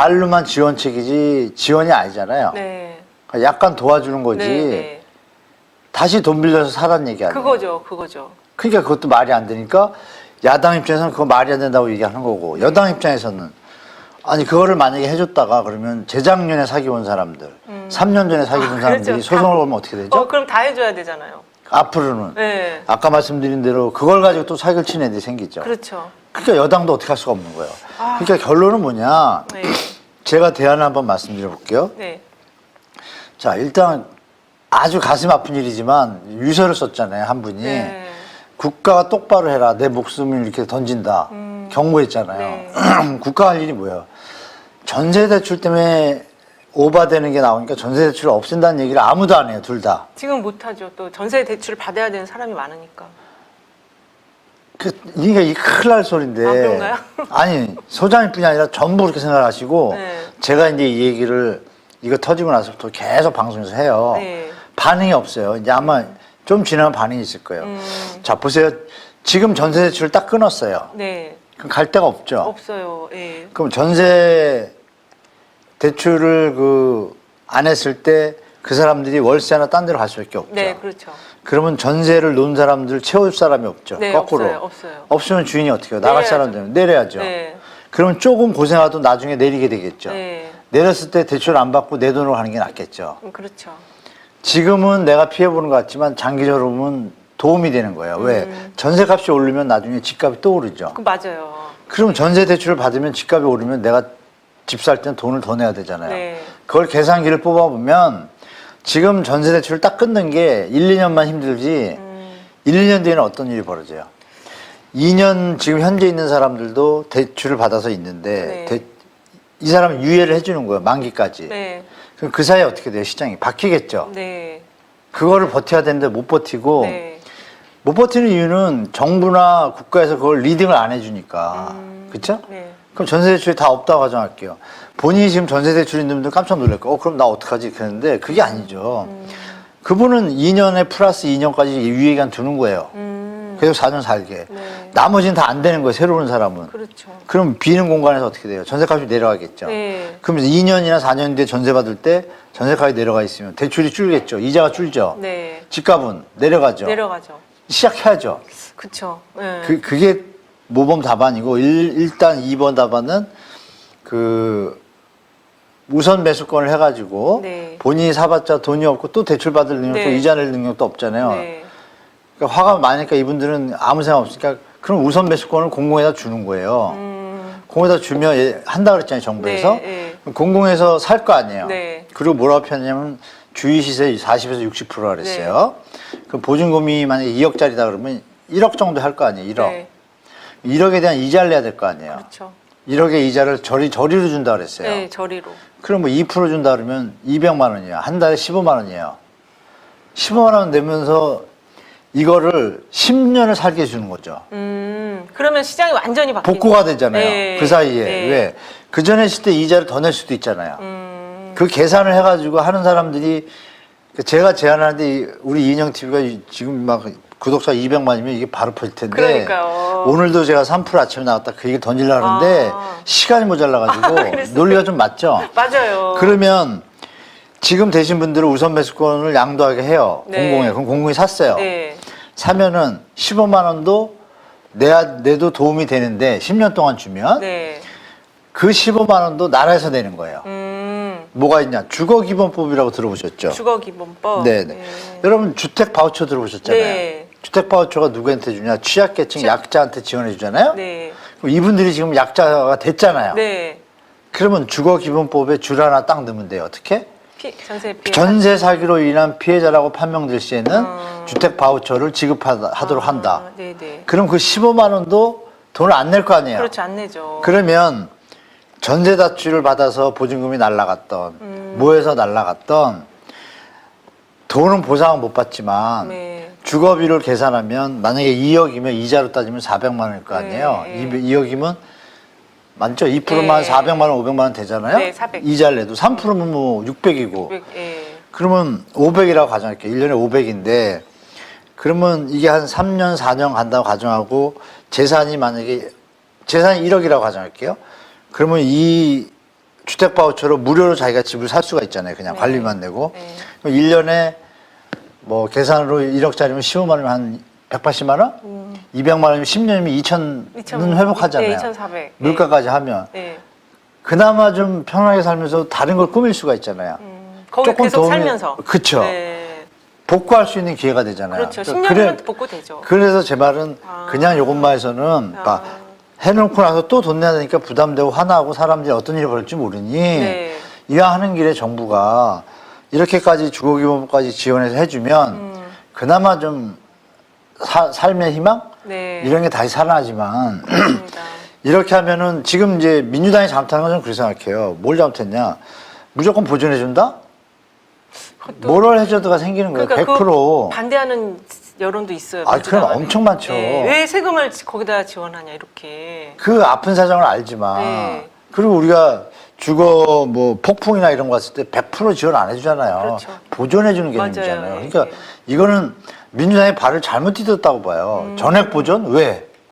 말로만 지원책이지 지원이 아니잖아요. 네. 그러니까 약간 도와주는 거지. 네, 네. 다시 돈 빌려서 사라는 얘기 아니에요. 그거죠. 그러니까 그것도 말이 안 되니까 야당 입장에서는 그거 말이 안 된다고 얘기하는 거고 여당 입장에서는 아니 그거를 만약에 해줬다가 그러면 재작년에 사기 온 사람들 3년 전에 사기 온 사람들이 그렇죠. 소송을 걸면 어떻게 되죠? 그럼 다 해줘야 되잖아요. 앞으로는 네. 아까 말씀드린 대로 그걸 가지고 또 사기를 치는 애들이 생기죠. 그렇죠. 그러니까 여당도 어떻게 할 수가 없는 거예요. 그러니까 결론은 뭐냐. 네. 제가 대안을 한번 말씀드려 볼게요. 네. 자, 일단 아주 가슴 아픈 일이지만 유서를 썼잖아요. 한 분이. 네. 국가가 똑바로 해라. 내 목숨을 이렇게 던진다. 경고했잖아요. 네. 국가가 할 일이 뭐예요? 전세대출 때문에 오바되는 게 나오니까 전세대출을 없앤다는 얘기를 아무도 안 해요. 둘 다. 지금 못하죠. 또 전세 대출을 받아야 되는 사람이 많으니까. 이게 이 큰일 날 소리인데. 아, 그런가요? 아니, 소장님뿐이 아니라 전부 그렇게 생각하시고 네. 제가 이제 이 얘기를 이거 터지고 나서부터 계속 방송에서 해요. 네. 반응이 없어요. 이제 아마 좀 지나면 반응이 있을 거예요. 자, 보세요. 지금 전세 대출을 딱 끊었어요. 네. 그럼 갈 데가 없죠. 없어요. 예. 그럼 전세 대출을 안 했을 때 그 사람들이 월세나 딴 데로 갈 수밖에 없죠. 네, 그렇죠. 그러면 전세를 놓은 사람들 채울 사람이 없죠. 네, 거꾸로. 없어요. 없으면 주인이 어떻게 해요? 나갈 내려야죠. 사람들은 내려야죠. 네. 그러면 조금 고생하도 나중에 내리게 되겠죠. 네. 내렸을 때 대출 안 받고 내 돈으로 가는 게 낫겠죠. 그렇죠. 지금은 내가 피해보는 것 같지만 장기적으로 보면 도움이 되는 거예요. 왜? 전세값이 오르면 나중에 집값이 또 오르죠. 맞아요. 그럼 전세 대출을 받으면 집값이 오르면 내가 집 살 때는 돈을 더 내야 되잖아요. 네. 그걸 계산기를 뽑아보면 지금 전세 대출을 딱 끊는 게 1, 2년만 힘들지 1, 2년 뒤에는 어떤 일이 벌어져요? 2년 지금 현재 있는 사람들도 대출을 받아서 있는데 네. 이 사람은 유예를 해주는 거예요. 만기까지. 네. 그럼 그 사이에 어떻게 돼요? 시장이 바뀌겠죠. 네. 그거를 버텨야 되는데 못 버티고 네. 못 버티는 이유는 정부나 국가에서 그걸 리딩을 안 해주니까. 그렇죠? 네. 그럼 전세대출이 다 없다고 가정할게요. 본인이 지금 전세대출 있는 분들 깜짝 놀랄 거예요. 그럼 나 어떡하지? 그랬는데 그게 아니죠. 그분은 2년에 플러스 2년까지 유예기간 두는 거예요. 계속 4년 살게. 네. 나머지는 다 안 되는 거예요. 새로 오는 사람은. 그렇죠. 그럼 비는 공간에서 어떻게 돼요? 전세값이 내려가겠죠. 네. 그럼 2년이나 4년 뒤에 전세 받을 때 전세값이 내려가 있으면 대출이 줄겠죠. 이자가 줄죠. 네. 집값은 내려가죠. 내려가죠. 시작해야죠. 그렇죠. 네. 그게 모범 답안이고 일단 2번 답안은 우선 매수권을 해가지고 네. 본인이 사봤자 돈이 없고 또 대출 받을 능력도 네. 이자 낼 능력도 없잖아요. 네. 그러니까 화가 많으니까 이분들은 아무 생각 없으니까 그럼 우선 매수권을 공공에다 주는 거예요. 공공에다 주면 한다 그랬잖아요, 정부에서. 네. 그럼 공공에서 살 거 아니에요. 네. 그리고 뭐라고 표현하냐면 주위 시세 40에서 60%라 그랬어요. 그럼 보증금이 만약에 2억짜리다 그러면 1억 정도 할 거 아니에요, 1억. 네. 1억에 대한 이자를 내야 될 거 아니에요. 그렇죠. 1억의 이자를 저리로 준다 그랬어요. 네, 저리로. 그럼 뭐 2% 준다 그러면 200만 원이에요. 한 달에 15만 원이에요. 15만 원 내면서 이거를 10년을 살게 해주는 거죠. 그러면 시장이 완전히 바뀌는 복구가 되잖아요. 네. 그 사이에. 네. 왜? 그 전에 했을 때 이자를 더 낼 수도 있잖아요. 그 계산을 해가지고 하는 사람들이 제가 제안하는데 우리 인형TV가 지금 막 구독자 200만이면 이게 바로 퍼질 텐데. 그러니까요. 오늘도 제가 3% 아침에 나왔다 그 얘기 던지려고 하는데 시간이 모자라가지고 논리가 좀 맞죠? 맞아요. 그러면 지금 되신 분들은 우선 매수권을 양도하게 해요. 네. 공공에. 그럼 공공이 샀어요. 네. 사면은 15만 원도 내도 도움이 되는데 10년 동안 주면 네. 그 15만 원도 나라에서 내는 거예요. 뭐가 있냐? 주거기본법이라고 들어보셨죠? 주거기본법. 네네. 네. 여러분 주택 바우처 들어보셨잖아요. 네. 주택 바우처가 누구한테 주냐? 취약계층 약자한테 지원해 주잖아요. 네. 그럼 이분들이 지금 약자가 됐잖아요. 네. 그러면 주거기본법에 줄 하나 딱 넣으면 돼요. 어떻게? 전세 피해. 전세 사기로 인한 피해자라고 판명될 시에는 주택 바우처를 지급하도록 한다. 네네. 그럼 그 15만 원도 돈을 안 낼 거 아니에요. 그렇죠, 안 내죠. 그러면 전세 대출을 받아서 보증금이 날라갔던 뭐해서 날라갔던 돈은 보상은 못 받지만 네. 주거비를 계산하면 만약에 2억이면 이자로 따지면 400만 원일 거 아니에요. 네. 2억이면 맞죠? 2%만 네. 400만 원, 500만 원 되잖아요. 네, 400. 이자를 내도 3%면 뭐 600이고. 예. 그러면 500이라고 가정할게요. 1년에 500인데 그러면 이게 한 3년, 4년 간다고 가정하고 재산이 만약에 재산이 1억이라고 가정할게요. 그러면 이 주택 바우처로 무료로 자기가 집을 살 수가 있잖아요. 그냥 네. 관리만 내고. 네. 그럼 1년에 뭐 계산으로 1억짜리면 15만 원이면 한 180만 원? 200만 원이면 10년이면 2천은 회복하잖아요. 네, 2,400. 물가까지 하면. 네. 그나마 좀 편하게 살면서 다른 걸 꾸밀 수가 있잖아요. 거기 계속 살면서. 그쵸. 네. 복구할 수 있는 기회가 되잖아요. 그렇죠. 그러니까 10년이면 복구되죠. 그래서 제 말은 아. 그냥 요것만 해서는 아. 해놓고 나서 또 돈 내야 되니까 부담되고 화나고 사람들이 어떤 일이 벌어질지 모르니 네. 이왕 하는 길에 정부가 이렇게까지 주거기본까지 지원해서 해주면 그나마 좀 삶의 희망? 네. 이런 게 다시 살아나지만 맞습니다. 이렇게 하면은 지금 이제 민주당이 잘못하는 건 저는 그렇게 생각해요. 뭘 잘못했냐? 무조건 보존해준다? 그것도- 모럴 해저드가 생기는 거예요. 그러니까 100%. 반대하는 여론도 있어요. 아, 그럼 민주당은. 엄청 많죠. 네. 왜 세금을 거기다 지원하냐 이렇게. 그 아픈 사정을 알지만 네. 그리고 우리가 주거 뭐 폭풍이나 이런 거 왔을 때 100% 지원 안 해주잖아요. 그렇죠. 보존해주는 맞아요. 개념이잖아요. 예, 그러니까 예. 이거는 민주당이 발을 잘못 디뎠다고 봐요. 전액 보존? 왜?